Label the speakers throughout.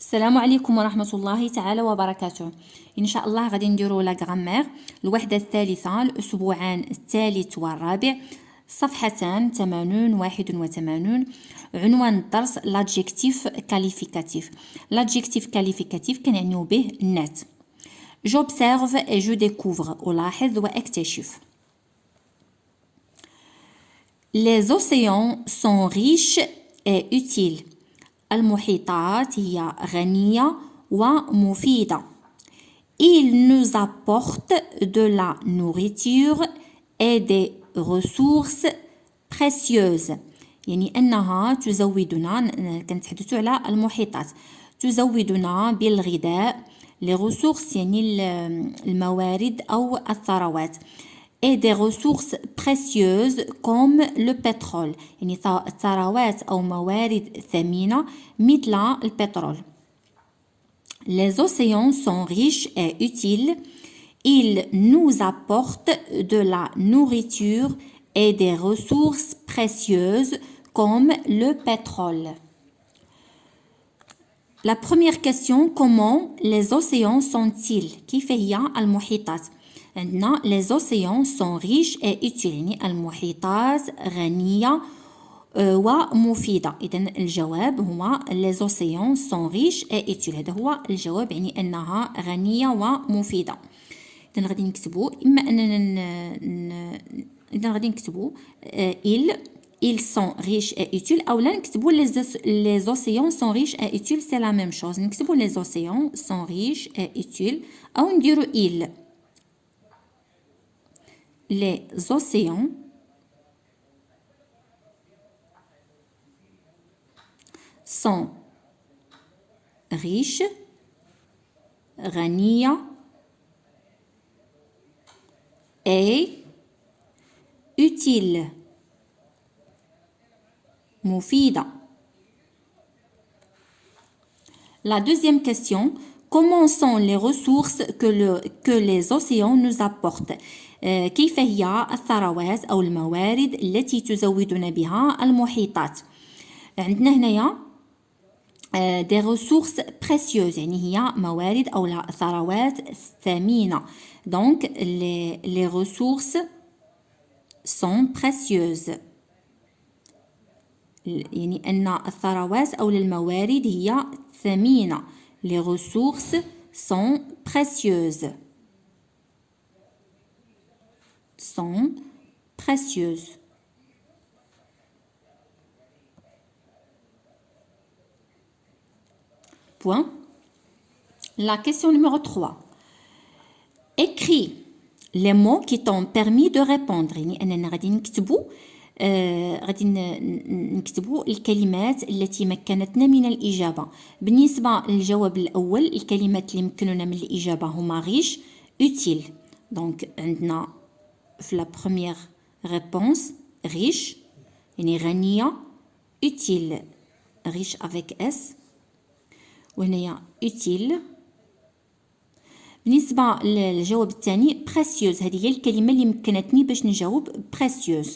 Speaker 1: السلام عليكم ورحمة الله تعالى وبركاته. إن شاء الله غادي نديرو لا غرامير الوحدة الثالثة الأسبوعان الثالث والرابع صفحتان 81 عنوان الدرس l'adjectif qualificatif. L'adjectif qualificatif كنعنيو به النعت. J'observe et je découvre ألاحظ وأكتشف. Les océans sont riches et utiles. المحيطات هي غنية ومفيدة. Ils nous apportent de la nourriture et des ressources précieuses. يعني أنها تزودنا، كنتحدث على المحيطات، تزودنا بالغذاء، les ressources يعني الموارد أو الثروات. et des ressources précieuses comme le pétrole يعني ثروات أو موارد ثمينة مثل البترول. Les océans sont riches et utiles. Ils nous apportent de la nourriture et des ressources précieuses comme le pétrole. La première question, comment les océans sont-ils؟ كيف هي المحيطات؟ عندنا les océans sont riches et utiles يعني المحيطات غنية ومفيدة. إذن الجواب هو les océans sont riches et utiles. هذا هو الجواب، يعني أنها غنية ومفيدة. إذن غادي نكتبو إما أننا إذن غادي نكتبو ils sont riches et utiles أو لا نكتبو les océans sont riches et utiles c'est la même chose. نكتبو les océans sont riches et utiles أو نديرو ils. Les océans sont riches, غنية et utiles, مفيدة. La deuxième question, comment sont les ressources que les océans nous apportent؟ كيف هي الثروات أو الموارد التي تزودنا بها المحيطات؟ عندنا هنايا des ressources précieuses يعني هي موارد أو ثروات ثمينة. Donc les ressources sont précieuses يعني أن الثروات أو الموارد هي ثمينة. Les ressources sont précieuses. Sont précieuses. Point. La question numéro 3. Écris les mots qui t'ont permis de répondre. يعني أننا غادي نكتبو الكلمات التي مكنتنا من الإجابة. بالنسبة للجواب الأول الكلمات اللي مكنونا من الإجابة هما riche, utile. Donc عندنا في la première réponse riche يعني غنية, utile riche avec S وهنايا utile. بالنسبة للجواب الثاني précieuse هذه هي الكلمة اللي مكنتني باش نجاوب précieuse.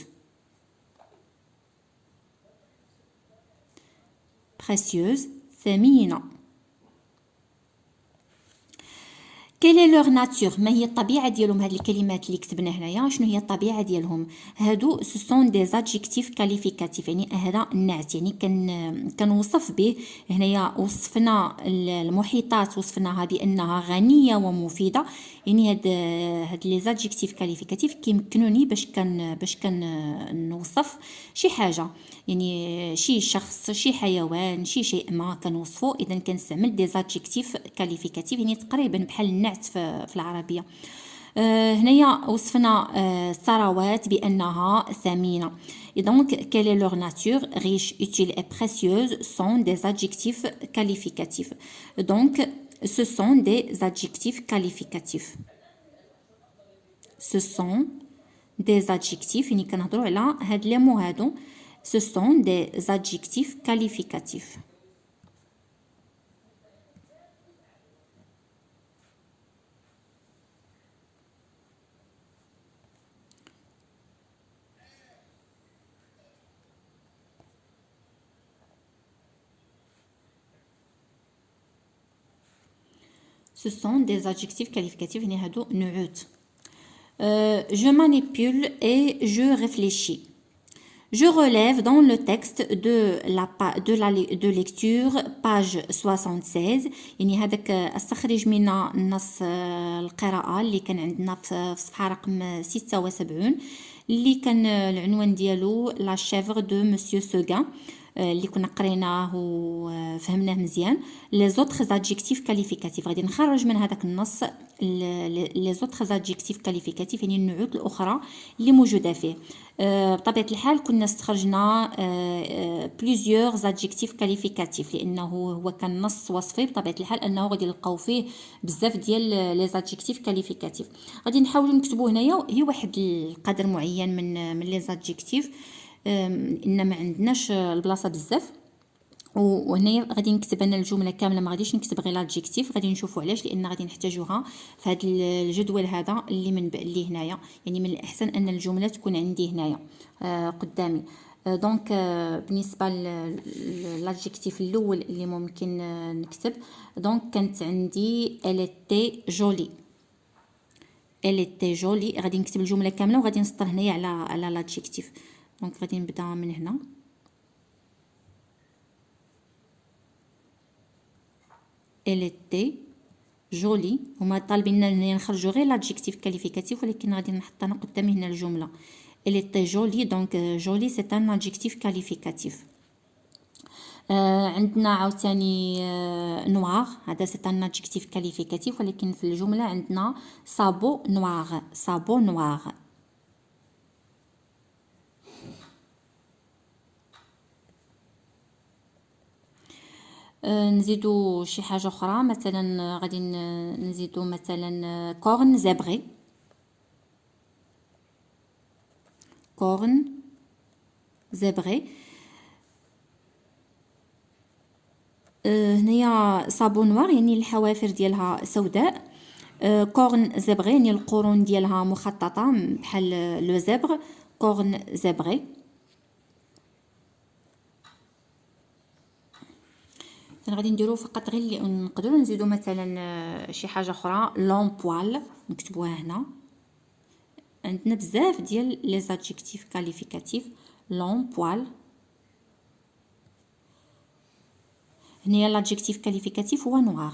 Speaker 1: précieuse ثمينة. Quelle est leur nature؟ ما هي الطبيعة ديالهم؟ هاد الكلمات اللي كتبنا هنايا شنو هي الطبيعة ديالهم؟ هادو ce sont des adjectifs qualificatifs يعني هذا النعت يعني كنوصف به. هنايا وصفنا المحيطات وصفناها بأنها غنية ومفيدة. يعني هاد لي زادجيكتيف كاليفيكاتيف كيمكنوني باش نوصف شي حاجة يعني شي شخص شي حيوان شي شيء ما كنوصفه. اذا كنستعمل دي زادجيكتيف كاليفيكاتيف يعني تقريبا بحال النعت في العربية. هنايا وصفنا الثروات بأنها ثمينة. Et donc, quelle est leur nature? Riche, utile et précieuse sont des adjectifs qualificatifs. Donc, ce sont des adjectifs qualificatifs. Ce sont des adjectifs. يعني كنهضروا على هاد لي مو هادو. Ce sont des adjectifs qualificatifs. ce sont des adjectifs qualificatifs يعني هادو نعوت. Je manipule et je réfléchis. Je relève dans le texte de lecture page 76 يعني هذاك استخرج من النص القراءة اللي كان عندنا في صفحة رقم 76 اللي كان العنوان ديالو لا شيفر دو مسيو سوغان اللي كنا قريناه وفهمناه مزيان. لي زوتر ادجيكتيف كاليفيكاتيف غادي نخرج من هذاك النص لي زوتر ادجيكتيف كاليفيكاتيف يعني النعوت الاخرى اللي موجوده فيه. بطبيعه الحال كنا استخرجنا بليزيور ادجيكتيف كاليفيكاتيف لانه هو كان نص وصفي بطبيعه الحال انه غادي نلقاو فيه بزاف ديال لي ادجيكتيف كاليفيكاتيف. غادي نحاولوا نكتبوا هنايا هي واحد القدر معين من لي ادجيكتيف ان ما عندناش البلاصه بزاف. وهنايا غادي نكتب انا الجمله كامله ما غاديش نكتب غير لادجيكتيف غادي نشوفوا علاش لان غادي نحتاجوها في هذا الجدول هذا اللي هنايا يعني من الاحسن ان الجمله تكون عندي هنايا قدامي. دونك بالنسبه للادجيكتيف الاول اللي ممكن نكتب دونك كانت عندي elle était jolie. elle était jolie غادي نكتب الجمله كامله وغادي نسطر هنايا على لادجيكتيف. دونك غادي نبدا من هنا elle était jolie. هما طالبيننا هنا نخرجوا غير لادجيكتيف كاليفيكاتيف ولكن غادي نحط انا قدامي هنا الجمله elle était jolie. دونك jolie c'est un adjectif qualificatif. عندنا عاوتاني نوار هذا c'est un adjectif qualificatif ولكن في الجمله عندنا صابو نوار صابو نوار. نزيدو شي حاجه اخرى مثلا غادي نزيدو مثلا كورن زبغي كورن زبغي. هنايا صابو نوار يعني الحوافر ديالها سوداء. كورن زبغي يعني القرون ديالها مخططه بحال لو زبغ كورن زبغي. غادي نديرو فقط غير اللي نقدروا نزيدو مثلا شي حاجه اخرى لون بوال نكتبوها هنا. عندنا بزاف ديال لي زادجيكتيف كاليفيكاتيف لون بوال. هنايا لادجيكتيف كاليفيكاتيف هو نوار.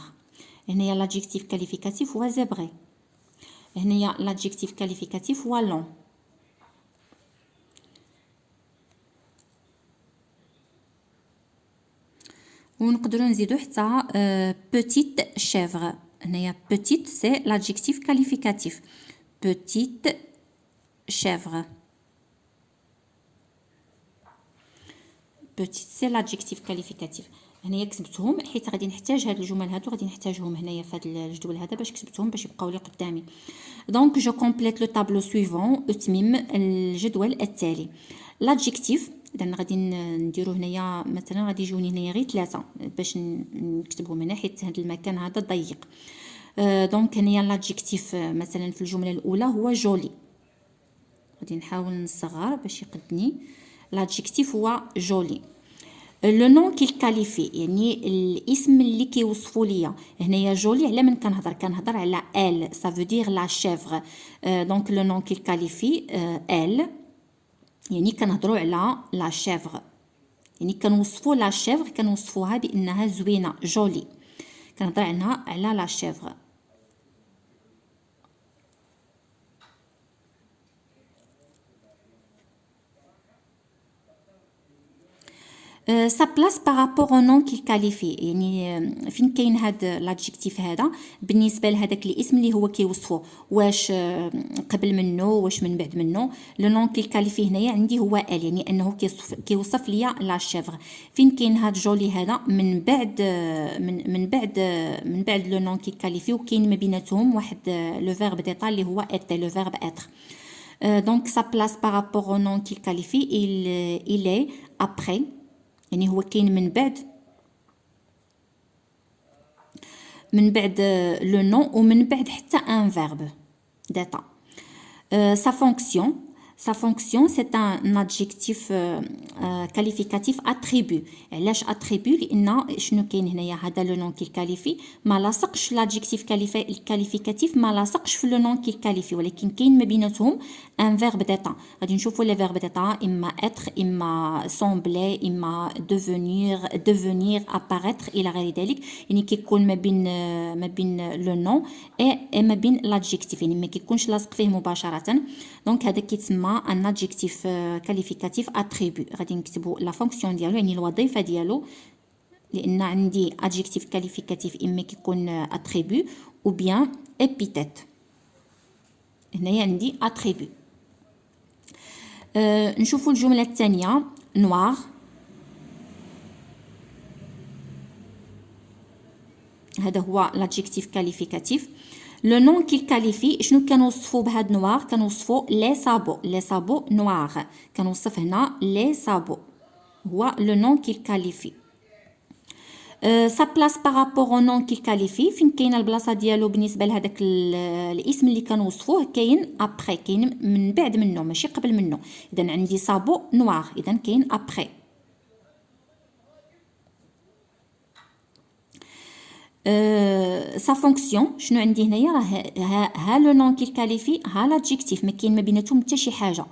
Speaker 1: هنايا لادجيكتيف كاليفيكاتيف هو زبغي. هنايا لادجيكتيف كاليفيكاتيف هو لون. ونقدروا نزيدو حتى petite chèvre. هنايا petite c'est l'adjectif qualificatif petite chèvre. petite c'est l'adjectif qualificatif. هنايا كتبتهم حيت غادي نحتاج هاد الجمل هادو غادي نحتاجهم هنايا في هذا الجدول هذا باش كتبتهم باش يبقاو لي قدامي. دونك جو كومبليت لو طابلو سويفون اتمم الجدول التالي. لادجيكتيف اذا غادي نديرو هنايا مثلا غادي يجوني هنايا غير 3 باش نكتبهم هنا حيت هذا المكان هذا ضيق. دونك هنايا لادجيكتيف مثلا في الجمله الاولى هو جولي. غادي نحاول نصغر باش يقدني. لادجيكتيف هو جولي. لو نون كي كاليفي يعني الاسم اللي كيوصفوا ليا هنايا جولي على من كنهضر على ال ça veut dire la chèvre. دونك لو نون كي كاليفي ال يعني كنهضروا على لا شيفر يعني كنوصفوا لا شيفر كنوصفوها بانها زوينه جولي كنهضر عنها على لا شيفر. sa place par rapport au nom qu'il qualifie يعني فين كاين هاد لادجيكتيف هذا بالنسبه لهذاك الاسم اللي هو كيوصفه واش قبل منه واش من بعد منه. لو نون كي كاليفي هنايا عندي هو ال يعني انه كيوصف ليا لا شيفر. فين كاين هاد جولي هذا من بعد من بعد لو نون كي كاليفي وكاين ما بيناتهم واحد لو فيرب ديتا اللي هو اتر لو فيرب اتر. دونك sa place par rapport au nom qu'il qualifie il est après يعني هو كاين من بعد لو نون ومن بعد حتى ان فيرب داتا. sa fonction Sa fonction, c'est un adjectif qualificatif attribut. علاش attribut؟ لأن شنو كاين هنايا هذا لو نون كي كاليفي ما لاصقش l'adjectif qualificatif ما لاصقش في لو نون كي كاليفي، ولكن كاين ما بيناتهم ان فيرب d'état. غادي نشوفوا لي فيرب d'état إما être إما sembler إما devenir apparaître إلى غير ذلك. يعني كيكون ما بين لو نون اي ما بين l'adjectif، يعني ما كيكونش لاصق فيه مباشرة. دونك هذا كيتسمى ان adjectif qualificatif attribut. غادي نكتبوا لا فونكسيون ديالو يعني الوظيفه ديالو، لان عندي adjectif qualificatif اما كيكون attribut ou bien épithète. هنايا عندي attribut. نشوفوا الجمله الثانيه noir. هذا هو l'adjectif qualificatif. لو نون كي كاليفي شنو كنوصفوا بهاد نوار؟ كنوصفوا لي سابو نوار. كنوصف هنا لي سابو هو لو نون كي كاليفي. سا بلاص بارابور او نون كي كاليفي، فين كاينه البلاصه ديالو بالنسبه لهذاك الاسم اللي كنوصفوه؟ كاين ابري، كاين من بعد منه ماشي قبل منه. اذا عندي سابو نوار، اذا كاين ابري. سا فونكسيون شنو عندي هنايا؟ راه ها لو نون كي كاليفي ها لادجيكتيف، ما كاين ما بيناتهم حتى شي حاجه.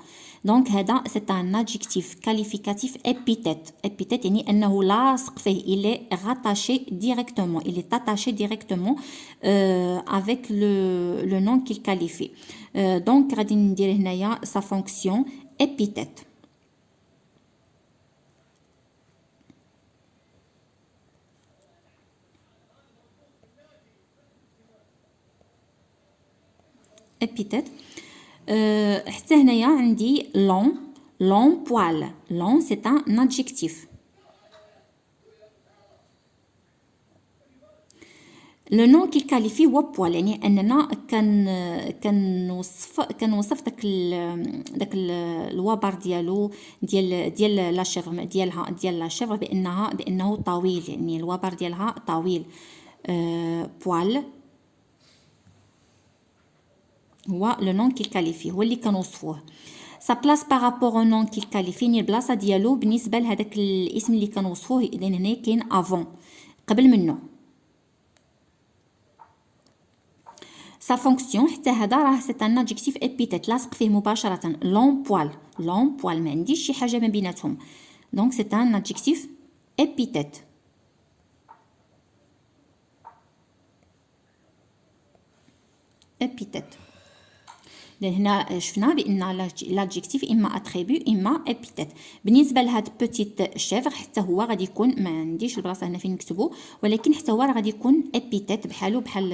Speaker 1: دونك هذا سي ان ادجيكتيف كاليفيكاتيف ابيتيت. ابيتيت يعني انه لاصق فيه، il est rattaché directement, il est attaché directement avec le nom qu'il qualifie. دونك غادي ندير هنايا سا فونكسيون ابيتيت. épithète. حتى هنايا عندي long poil. long c'est un adjectif. لو نون كي كاليفي هو بوال، يعني اننا كنوصف داك الوبر ديالو ديال لا شيفر ديالها ديال لا شيفر بانه طويل، يعني الوبر ديالها طويل. بوال هو لو نون كي كاليفي، هو اللي كنوصفوه. سا بلاص بارابور او نون كي كاليفي، البلاصه ديالو بالنسبه لهذاك الاسم اللي كنوصفوه. اذا هنا كاين افون قبل منه. سا فونكسيون حتى هذا راه سي ان ادجيكتيف ابيتيت لاصق فيه مباشره. لون بوال ما عنديش شي حاجه ما بيناتهم، دونك سي ان ادجيكتيف ابيتيت. لأن هنا شفنا بأن لادجيكتيف إما اتريبيو إما ابيتيت. بالنسبة لهاد بوتيت شيفر حتى هو غادي يكون، ما عنديش البلاصة هنا فين نكتبو، ولكن حتى هو راه غادي يكون ابيتيت بحالو بحال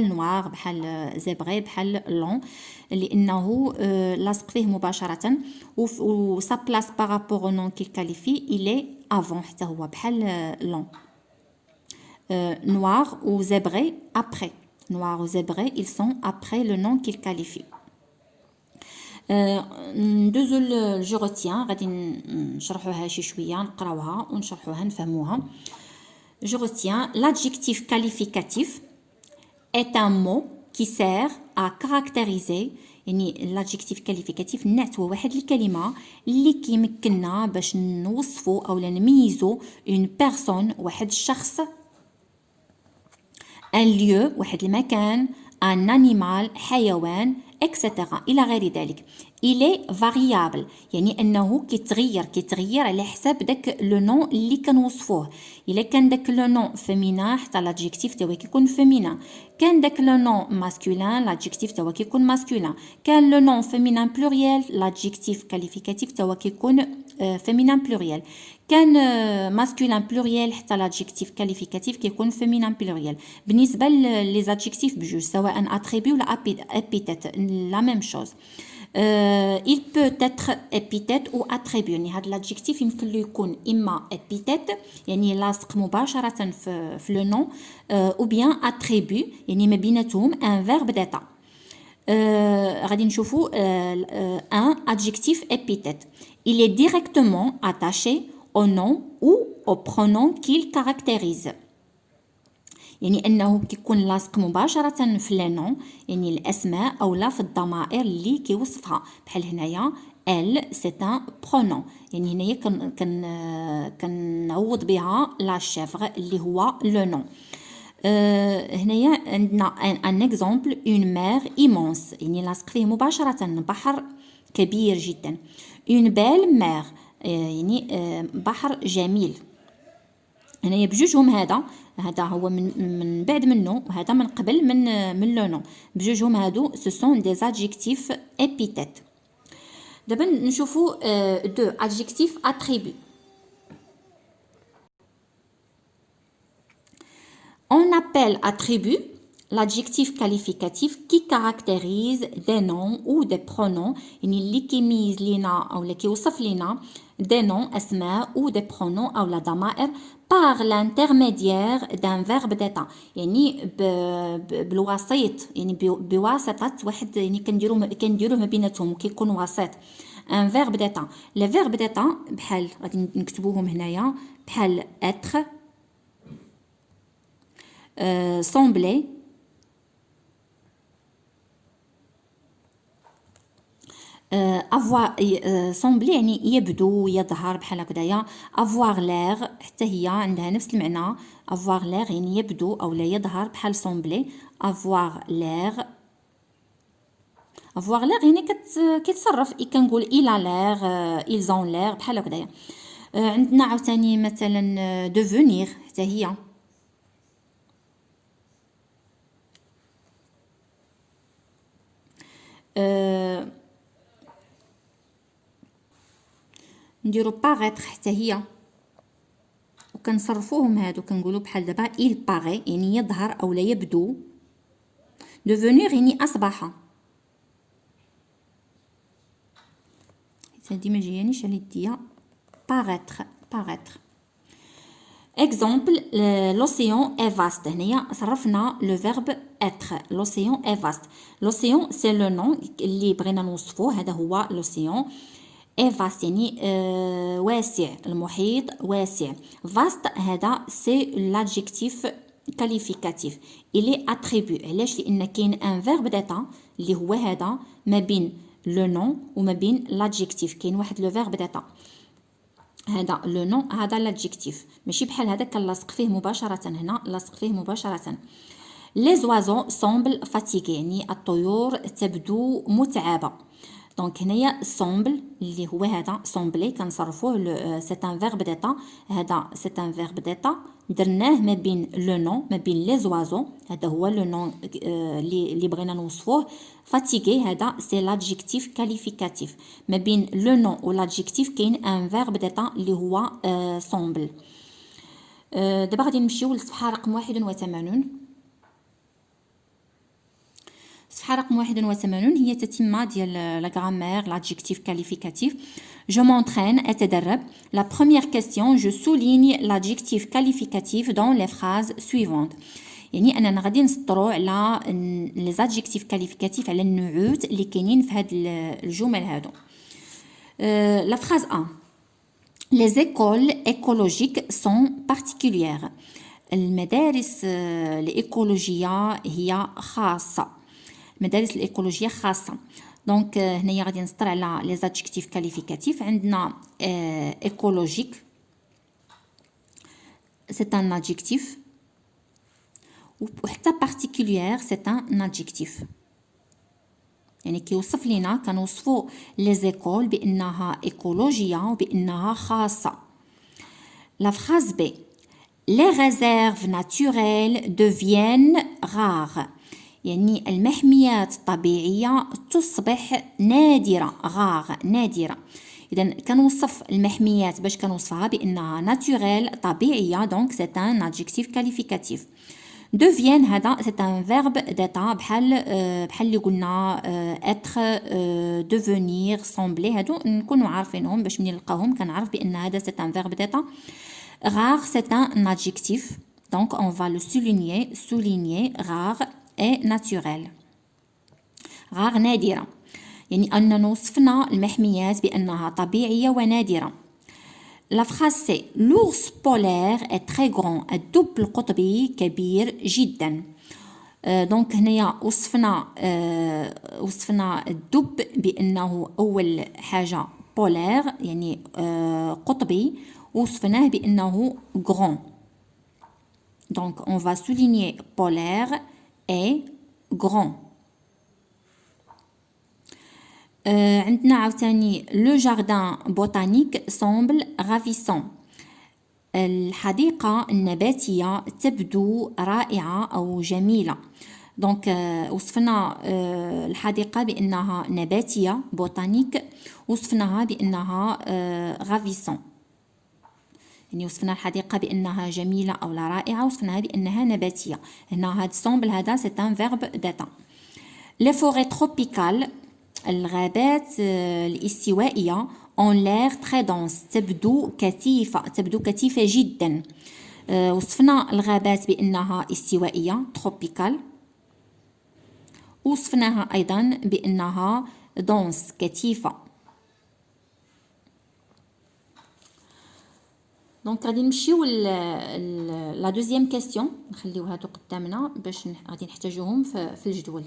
Speaker 1: نوار بحال زيبغي بحال لون، لأنه لاصق فيه مباشرة. و سا بلاص بارابور نون كي كاليفي إلي افون، حتى هو بحال لون. noir ou zébré après. Noir ou zébré, ils sont après le nom qu'ils qualifient. ندوزو جو روتيان، غادي نشرحوها شي شويه، نقراوها ونشرحوها نفهموها. جو روتيان l'adjectif qualificatif est un mot qui sert à caractériser، يعني l'adjectif qualificatif النعت هو واحد الكلمه اللي كيمكننا باش نوصفو او نميزو une personne، واحد الشخص، un lieu واحد المكان، un animal حيوان، etc. إلى غير ذلك. il est variable يعني أنه كيتغير على حساب داك لو نون اللي كنوصفوه. إلا كان داك لو نون فيمينا حتى لادجيكتيف تاهو كيكون فيمينا، كان داك لو نون ماسكولين لادجيكتيف تاهو كيكون ماسكولين، كان لو نون فيمينان بلوريال لادجيكتيف كاليفيكاتيف تاهو كيكون فيمينان بلوريال، كان ماسكولين بلوريال حتى لادجيكتيف كاليفيكاتيف كيكون فيمينان بلوريال. بالنسبه لي زادجيكتيف بجوج سواء اتريبيو ولا ابيتيت لا ميم شوز. il peut être épithète ou attribut، يعني هذا l'adjectif يمكن له يكون إما épithète يعني لاصق مباشرة في le nom، ou bien attribut يعني ما بيناتهم un verbe d'état. غادي نشوفوا un adjectif épithète. il est directement attaché au nom ou au pronom qu'il caractérise. يعني أنه كيكون لاصق مباشرة في لي نون، يعني الأسماء أو لا في الضمائر اللي كيوصفها. بحال هنايا ال سي ان برونون، يعني هنايا كنعوض بها لا شيفغ اللي هو لو نون. هنايا عندنا ان اكزومبل اون مير ايمونس، يعني لاصق فيه مباشرة بحر كبير جدا. اون بيل مير، يعني بحر جميل. هنايا بجوجهم هذا هو من بعد منه، وهذا من قبل من لو نون. بجوجهم هادو سو سون دي زادجيكتيف ابيتيت. دابا نشوفوا دو adjectifs attributs. On appelle attribut l'adjectif qualificatif qui caractérise des noms ou des pronoms، يعني اللي كيميز لينا او اللي كيوصف لينا des noms اسماء ou des pronoms او لا ضمائر par l'intermédiaire d'un verbe d'état، يعني بالوسيط، يعني بواسطة واحد، يعني كنديروه ما بيناتهم كيكون وسيط. ان فيرب ديتا. لي فيرب ديتا بحال غادي نكتبوهم هنايا بحال être، sembler، avoir، sembler يعني يبدو يظهر بحال هكذايا. avoir l'air حتى هي عندها نفس المعنى. avoir l'air يعني يبدو او لا يظهر بحال sembler. avoir l'air، avoir l'air يعني كيتصرف، كنقول il a l'air، ils ont l'air بحال هكذايا. عندنا عاوتاني مثلا devenir حتى هي. نديرو paraître حتى هي، وكنصرفوهم هادو كنقولوا بحال دابا il paraît يعني يظهر او لا يبدو. devenir يعني اصبح. هادي ما جايانيش على يديا. paraître. exemple l'océan est vaste. هنايا صرفنا le verbe être. l'océan est vaste. l'océan c'est le nom اللي بغينا نوصفوه، هذا هو l'océan. est vaste يعني واسع، المحيط واسع. vaste هذا c'est l'adjectif qualificatif. il est attribué. علاش؟ لان كاين ان verbe d'état اللي هو هذا ما بين le nom وما بين l'adjectif، كاين واحد le verbe d'état. هذا لو نون، هذا لادجيكتيف، ماشي بحال هذا كنلاصق فيه مباشرة. هنا لاصق فيه مباشرة. لي زوازو سومبل فاتيغي، يعني الطيور تبدو متعبة. دونك هنايا سومبل اللي هو هذا سومبلي كنصرفوه سي ان فيرب ديتا. هذا سي ان فيرب ديتا درناه ما بين لو نون، ما بين لي زوازو، هذا هو لو نون اللي بغينا نوصفوه. فاتيغي هذا سي لادجيكتيف كاليفيكاتيف. ما بين لو نون و لادجيكتيف كاين ان فيرب ديتا اللي هو سومبل. دابا غادي نمشيو للصفحه رقم 81. الصفحة رقم 81 هي تتمة ديال لا غرامير l'adjectif qualificatif. Je m'entraîne أتدرب. La première question, je souligne l'adjectif qualificatif dans les phrases suivantes. يعني أننا غادي نسطرو على لي زادجيكتيف كاليفيكاتيف، على النعوت اللي كاينين في هاد الجمل هادو. لا فراز 1. Les écoles écologiques sont particulières. المدارس الإيكولوجية هي خاصة. المدارس الإيكولوجية خاصة. دونك هنايا غادي نسطر على لي زادجيكتيف كاليفيكاتيف. عندنا إيكولوجيك سي ان ادجيكتيف، وحتى بارتيكوليير سي ان ادجيكتيف، يعني كيوصف لينا، كنوصفوا لي زيكول بانها ايكولوجيه وبانها خاصه. لا فراز بي. Les réserves naturelles deviennent rares. يعني المحميات الطبيعية تصبح نادرة. غار نادرة. إذا كنوصف المحميات باش كنوصفها بأنها ناتوريل طبيعية، دونك سي ان ادجيكتيف كاليفيكاتيف. devient هذا سي ان فيرب ديتا، بحال اللي قلنا être، devenir، sembler، هادو نكونوا عارفينهم باش ملي نلقاوهم كنعرف بأن هذا سي ان فيرب ديتا. rare c'est un adjectif, donc on va le souligner. rare et naturel. rare نادرة، يعني أننا وصفنا المحميات بأنها طبيعية ونادرة. La phrase c'est l'ours polaire est très grand. الدب القطبي كبير جدا. دونك هنايا وصفنا الدب بأنه أول حاجة بولير يعني قطبي وصفناه بأنه grand. Donc on va souligner polaire et grand. عندنا عاوتاني le jardin botanique semble ravissant. الحديقة النباتية تبدو رائعة أو جميلة. دونك وصفنا الحديقة بأنها نباتية بوتانيك وصفناها بأنها غافيسون يعني وصفنا الحديقة بأنها جميلة أو لا رائعة وصفناها بأنها نباتية. هنا هاد سومبل هذا سي ان فيرب داتا. لي فوري تروبيكال الغابات الاستوائية en l'air très dense تبدو كثيفة جدا. وصفنا الغابات بأنها استوائية تروبيكال وصفناها أيضا بأنها dense كثيفة. دونك غادي نمشيو لا دوزيام كيستيون نخليو هادو قدامنا باش غادي نحتاجوهم في الجدول.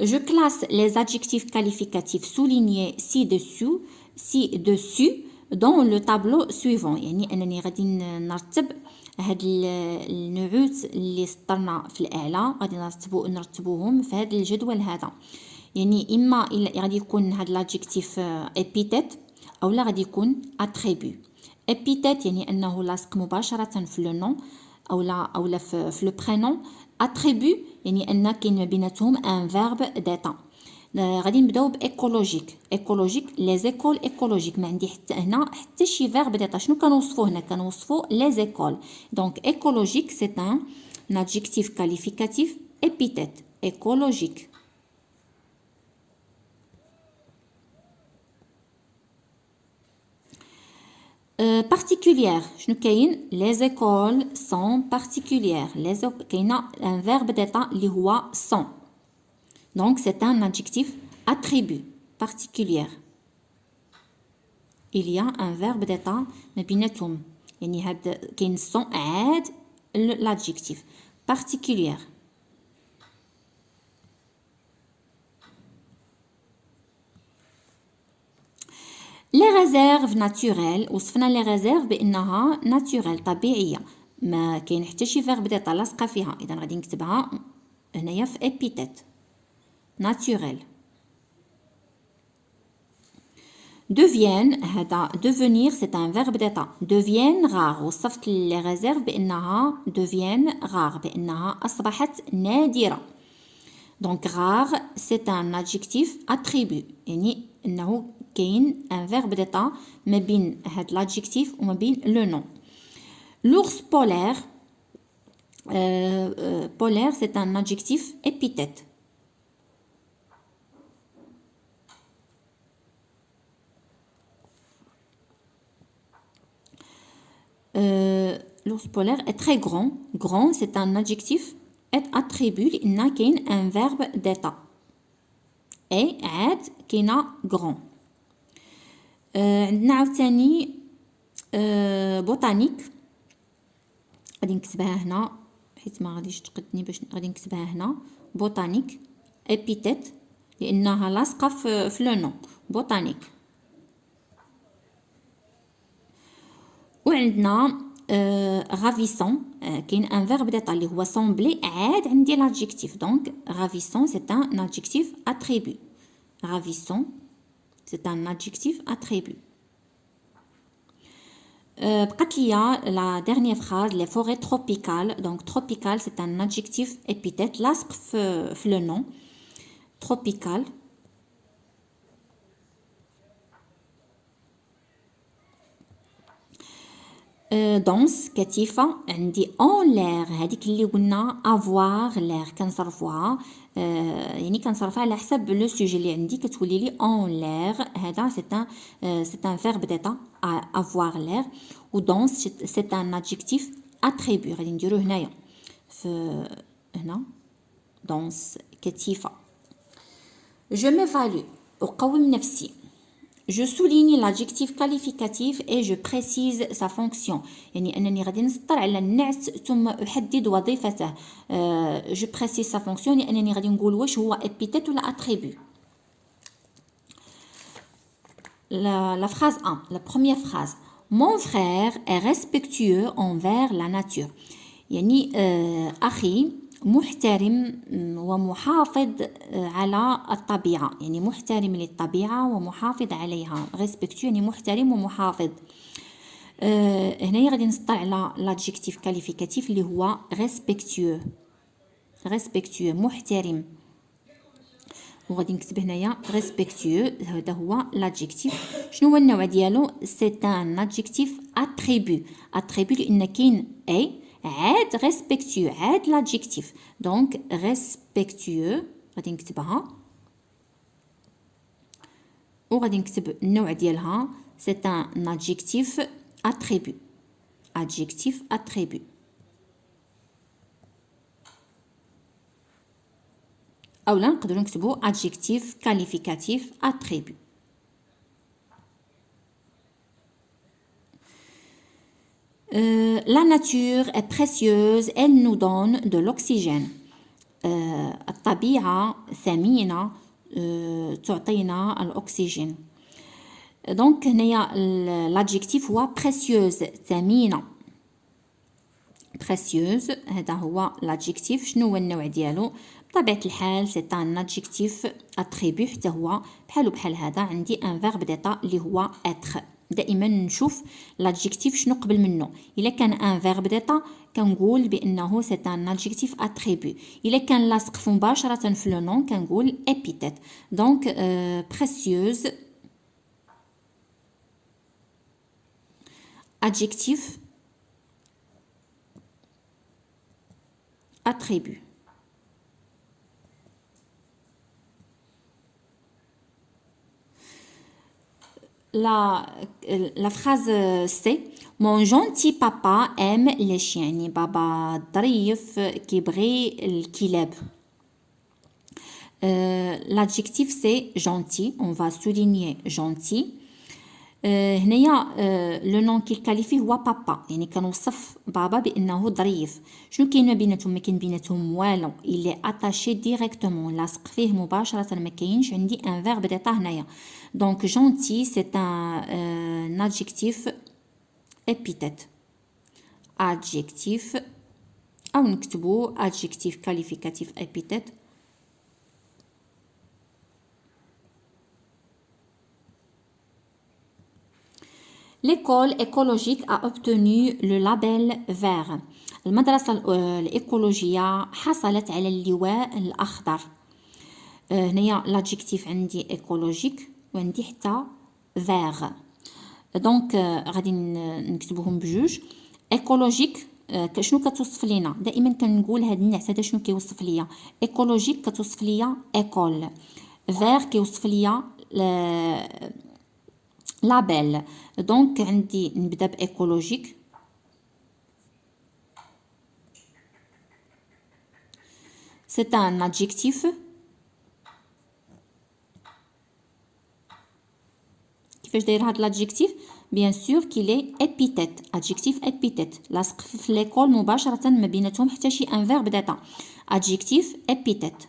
Speaker 1: Je classe les adjectifs qualificatifs soulignés ci-dessus dans le tableau suivant. يعني أنني غادي نرتب هاد النعوت اللي سطرنا في الأعلى غادي نرتبوهم في هاد الجدول هذا. يعني إما غادي يكون هاد l'adjectif épithète أو لا غادي يكون attribut. épithète يعني أنه لاصق مباشرة في لو نون أو لا في لو برينون. attribut يعني أن كاين ما بيناتهم ان فيرب داتا. غادي نبداو بايكولوجيك. لي زيكول ايكولوجيك ما عندي حتى هنا حتى شي فيرب داتا. شنو كنوصفو هنا؟ كنوصفو لي زيكول. دونك ايكولوجيك سي ان adjectif qualificatif épithète écologique. particulière شنو كاين؟ les écoles sont particulières. كاينه un verbe d'état اللي هو sont. donc c'est un adjectif attribut particulière. il y a un verbe d'état ما بيناتهم يعني هاد كاين sont عاد l'adjectif particulière. les réserves naturelles وصفنا les réserves بأنها naturelle طبيعية ما كاين حتى شي فيرب ديتا لاصقة فيها. إذا غادي نكتبها هنايا في épithète naturel. deviennent هذا devenir c'est un verbe d'état. deviennent rare وصفت les réserves بأنها deviennent rare بأنها أصبحت نادرة. donc rare c'est un adjectif attribut يعني أنه كاين ان فيرب ديتا ما بين هاد لادجيكتيف وما بين لو نون. l'ours polaire polaire c'est un adjectif épithète. l'ours polaire est très grand. grand c'est un adjectif attribut لأن كاين ان فيرب ديتا اي عاد كاينه grand. عندنا عاوتاني بوتانيك غادي نكتبها هنا حيت ما غاديش تقدني باش غادي نكتبها هنا بوتانيك ابيتيت لانها لاصقه في لو نون بوتانيك. وعندنا غافيسون كاين ان فيرب ديتا اللي هو سومبلي عاد عندي لادجيكتيف. دونك غافيسون سي ان ادجيكتيف اتريبut. غافيسون c'est un adjectif attribut. بقات ليا la dernière phrase les forêts tropicales. donc tropical c'est un adjectif épithète لاصق في le nom tropical. dense كثيفة. عندي en l'air هذيك اللي قلنا avoir l'air كنصرفوها يعني كنصرفها على حسب لو سوجي اللي عندي كتولي لي en l'air. هذا c'est un verbe d'état avoir l'air. و dense c'est un adjectif attribut غادي نديرو هنايا هنا dense كثيفة. je m'évalue أقوم نفسي. Je souligne l'adjectif qualificatif et je précise sa fonction. يعني أنني غادي نسطر على النعت ثم أحدد وظيفته. Je précise sa fonction يعني أنني غادي نقول واش هو épithète ولا attribut. La phrase 1, la première phrase. Mon frère est respectueux envers la nature. يعني أخي محترم ومحافظ على الطبيعة. يعني محترم للطبيعة ومحافظ عليها. respectueux يعني محترم ومحافظ. هنا غادي نسطر على l'adjectif qualificatif اللي هو respectueux. respectueux محترم. وغادي نكتب هنايا respectueux. هذا هو l'adjectif. شنو هو النوع ديالو؟ c'est un adjectif attribut. attribut لأن كاين أي عاد respectueux عاد l'adjectif. donc respectueux غادي نكتبها وغادي نكتب النوع ديالها c'est un adjectif attribut. adjectif attribut. أولا نقدروا نكتبوا adjectif qualificatif attribut. La nature est précieuse, elle nous donne de l'oxygène. الطبيعة ثمينة تعطينا الأكسجين. دونك هنايا l'adjectif هو précieuse ثمينة. précieuse هذا هو l'adjectif. شنو هو النوع ديالو؟ بطبيعة الحال c'est un adjectif attribut حتى هو بحال هذا عندي un verbe d'état اللي هو être. دائما نشوف l'adjectif شنو قبل منه. إلا كان un verbe d'état كنقول بأنه c'est un adjectif attribut. إلا كان لاصق مباشرة في le nom كنقول épithète. donc précieuse adjectif attribut. La phrase c'est mon gentil papa aime les chiens. يعني بابا ظريف كيبغي الكلاب. l'adjectif c'est gentil. on va souligner gentil. هنايا لو نون كي كاليفي هو بابا. يعني كنوصف بابا بانه ظريف. شنو كاين ما بيناتهم؟ ما كاين بيناتهم والو. il est attaché directement. لاصق فيه مباشره. ما كاينش عندي ان فيرب ديتا هنايا. donc gentil c'est un adjectif épithète. adjectif او نكتبو adjectif qualificatif épithète. L'école écologique a obtenu le label vert. المدرسة الإيكولوجية حصلت على اللواء الأخضر. هنايا l'adjectif عندي écologique وعندي حتى vert. دونك غادي نكتبوهم بجوج. écologique شنو كتوصف لينا؟ دائما كنقول هاد النعت هذا شنو كيوصف ليا؟ écologique كتوصف ليا école. vert كيوصف ليا label. donc عندي نبدا بإيكولوجيك. c'est un adjectif كيفاش داير هاد l'adjectif؟ bien sûr qu'il est épithète. adjectif épithète لاصق في ليكول مباشرة ما بيناتهم حتى شي ان verbe d'état. adjectif épithète.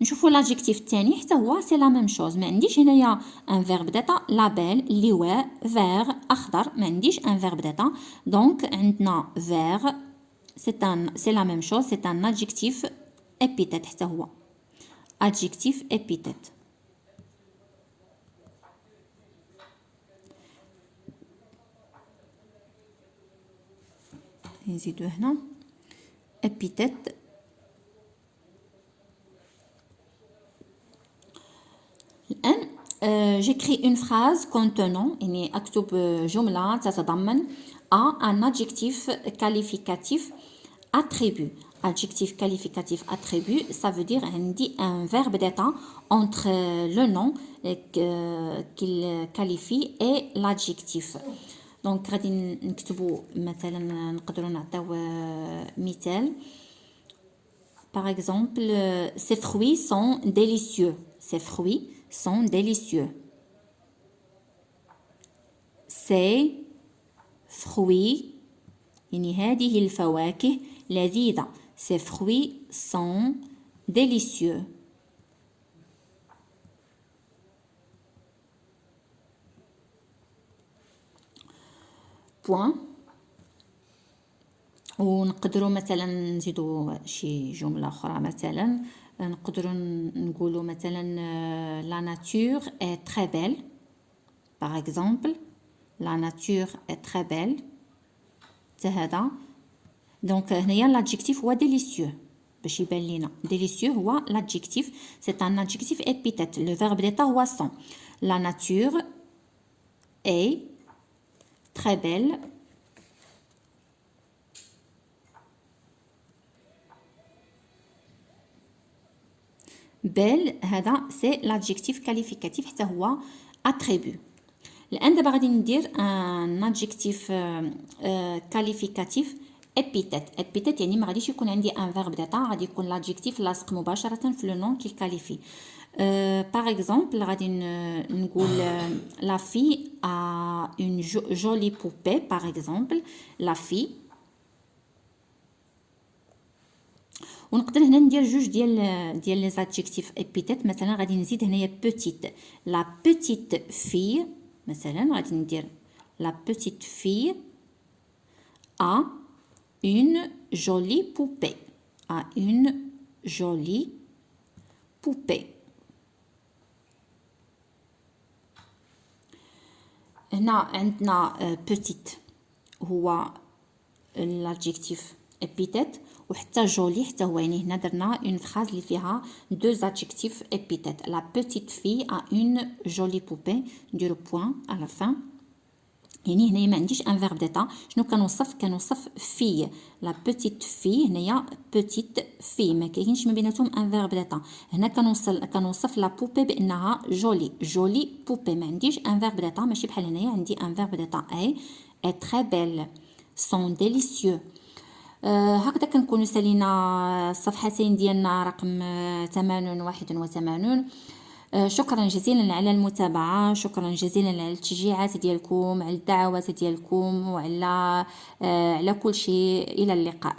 Speaker 1: نشوفوا l'adjectif الثاني حتى هو سي لا ميم شوز. ما عنديش هنايا ان فيرب ديتا. لابيل لواء فير اخضر. ما عنديش ان فيرب ديتا. دونك عندنا فير سي لا ميم شوز. سي ان adjectif épithète حتى هو. adjectif épithète. نزيدو هنا épithète. الآن j'écris une phrase contenant. يعني أكتب جملة تتضمن un adjectif qualificatif attribut. adjectif qualificatif attribut ça veut dire عندي un verbe d'état entre le nom qu'il qualifie et l'adjectif. donc غادي نكتبو مثلا نقدروا نعطيو مثال. Par exemple, ces fruits sont délicieux. Ces fruits sont délicieux. Ces fruits يعني هذه الفواكه لذيذة. Ces fruits sont délicieux. Point. ونقدروا مثلا نزيدوا شي جملة أخرى مثلا نقدروا نقولوا مثلا la nature est très belle par exemple la nature est très belle هذا دونك هنايا l'adjectif هو délicieux باش يبان لينا délicieux هو l'adjectif c'est un adjectif épithète le verbe d'état هو sont la nature est très belle belle هذا سي l'adjectif qualificatif حتى هو attribut. الآن دابا غادي ندير ان adjectif qualificatif epithet يعني ما غاديش يكون عندي ان verbe d'état غادي يكون l'adjectif لاصق مباشرة في لو نون كي كاليفي. par exemple غادي نقول la fille a une jolie poupée par exemple la fille ونقدر هنا ندير جوج ديال لي زادجيكتيف ابيتيت مثلا غادي نزيد هنايا بوتيت لا بوتيت في مثلا غادي ندير لا بوتيت في a une jolie poupée a une jolie poupée. هنا عندنا بوتيت هو l'adjectif épithète وحتى جولي حتى هو يعني هنا درنا اون فراز اللي فيها دو زادجيكتيف épithète la petite fille a une jolie poupée نديرو بوين على فان يعني هنايا ما عنديش ان فيرب ديتا شنو كنوصف في لا بوتيت في هنايا بوتيت في ما كاينش ما بيناتهم ان فيرب ديتا هنا كنوصف لا بوبي بانها جولي بوبي ما عنديش ان فيرب ديتا ماشي بحال هنايا عندي ان فيرب ديتا اي تري بيل سون ديليسيو. هكذا كنكونوا سالينا الصفحتين ديالنا رقم 81. شكرا جزيلا على المتابعة شكرا جزيلا على التشجيعات ديالكم على الدعوات ديالكم وعلى كل شيء. إلى اللقاء.